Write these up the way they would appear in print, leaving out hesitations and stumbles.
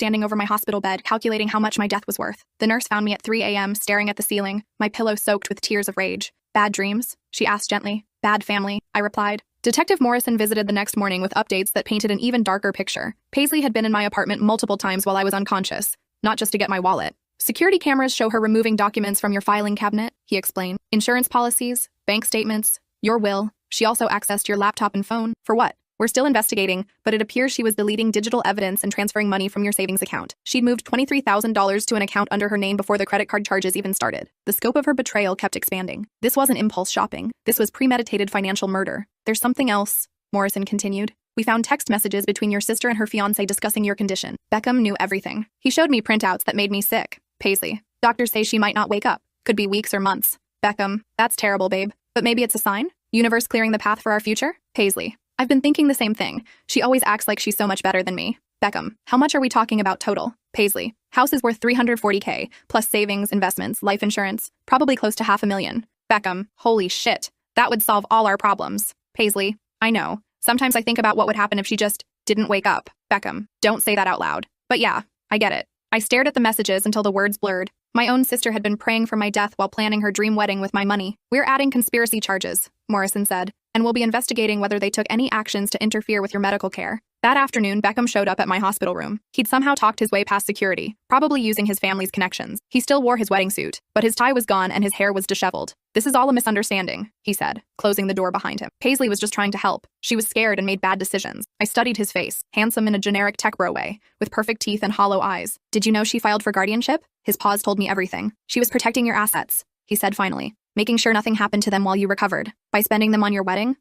standing over my hospital bed, calculating how much my death was worth. The nurse found me at 3 a.m., staring at the ceiling, my pillow soaked with tears of rage. Bad dreams? She asked gently. Bad family, I replied. Detective Morrison visited the next morning with updates that painted an even darker picture. Paisley had been in my apartment multiple times while I was unconscious, not just to get my wallet. Security cameras show her removing documents from your filing cabinet, he explained. Insurance policies, bank statements, your will. She also accessed your laptop and phone. For what? We're still investigating, but it appears she was deleting digital evidence and transferring money from your savings account. She'd moved $23,000 to an account under her name before the credit card charges even started. The scope of her betrayal kept expanding. This wasn't impulse shopping. This was premeditated financial murder. There's something else, Morrison continued. We found text messages between your sister and her fiancé discussing your condition. Beckham knew everything. He showed me printouts that made me sick. Paisley. Doctors say she might not wake up. Could be weeks or months. Beckham. That's terrible, babe. But maybe it's a sign? Universe clearing the path for our future? Paisley. I've been thinking the same thing. She always acts like she's so much better than me. Beckham. How much are we talking about total? Paisley. House is worth $340K, plus savings, investments, life insurance, probably close to $500,000. Beckham. Holy shit. That would solve all our problems. Paisley. I know. Sometimes I think about what would happen if she just didn't wake up. Beckham. Don't say that out loud. But yeah, I get it. I stared at the messages until the words blurred. My own sister had been praying for my death while planning her dream wedding with my money. We're adding conspiracy charges, Morrison said, and we'll be investigating whether they took any actions to interfere with your medical care. That afternoon, Beckham showed up at my hospital room. He'd somehow talked his way past security, probably using his family's connections. He still wore his wedding suit, but his tie was gone and his hair was disheveled. This is all a misunderstanding, he said, closing the door behind him. Paisley was just trying to help. She was scared and made bad decisions. I studied his face, handsome in a generic tech bro way, with perfect teeth and hollow eyes. Did you know she filed for guardianship? His pause told me everything. She was protecting your assets, he said finally, making sure nothing happened to them while you recovered. By spending them on your wedding?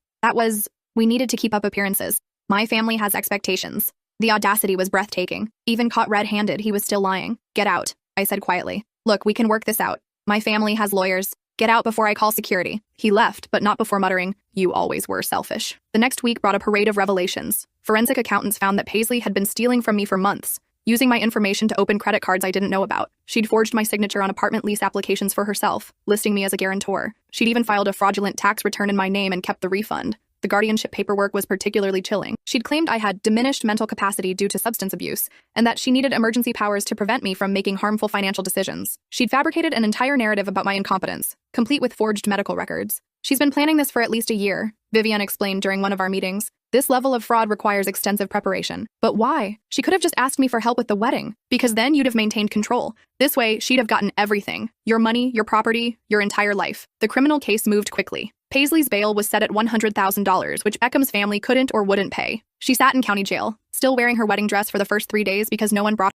We needed to keep up appearances. My family has expectations. The audacity was breathtaking. Even caught red-handed, he was still lying. Get out, I said quietly. Look, we can work this out. My family has lawyers. Get out before I call security. He left, but not before muttering, you always were selfish. The next week brought a parade of revelations. Forensic accountants found that Paisley had been stealing from me for months, using my information to open credit cards I didn't know about. She'd forged my signature on apartment lease applications for herself, listing me as a guarantor. She'd even filed a fraudulent tax return in my name and kept the refund. The guardianship paperwork was particularly chilling. She'd claimed I had diminished mental capacity due to substance abuse, and that she needed emergency powers to prevent me from making harmful financial decisions. She'd fabricated an entire narrative about my incompetence, complete with forged medical records. She's been planning this for at least a year, Vivian explained during one of our meetings. This level of fraud requires extensive preparation. But why? She could have just asked me for help with the wedding, because then you'd have maintained control. This way, she'd have gotten everything. Your money, your property, your entire life. The criminal case moved quickly. Paisley's bail was set at $100,000, which Beckham's family couldn't or wouldn't pay. She sat in county jail, still wearing her wedding dress for the first 3 days because no one brought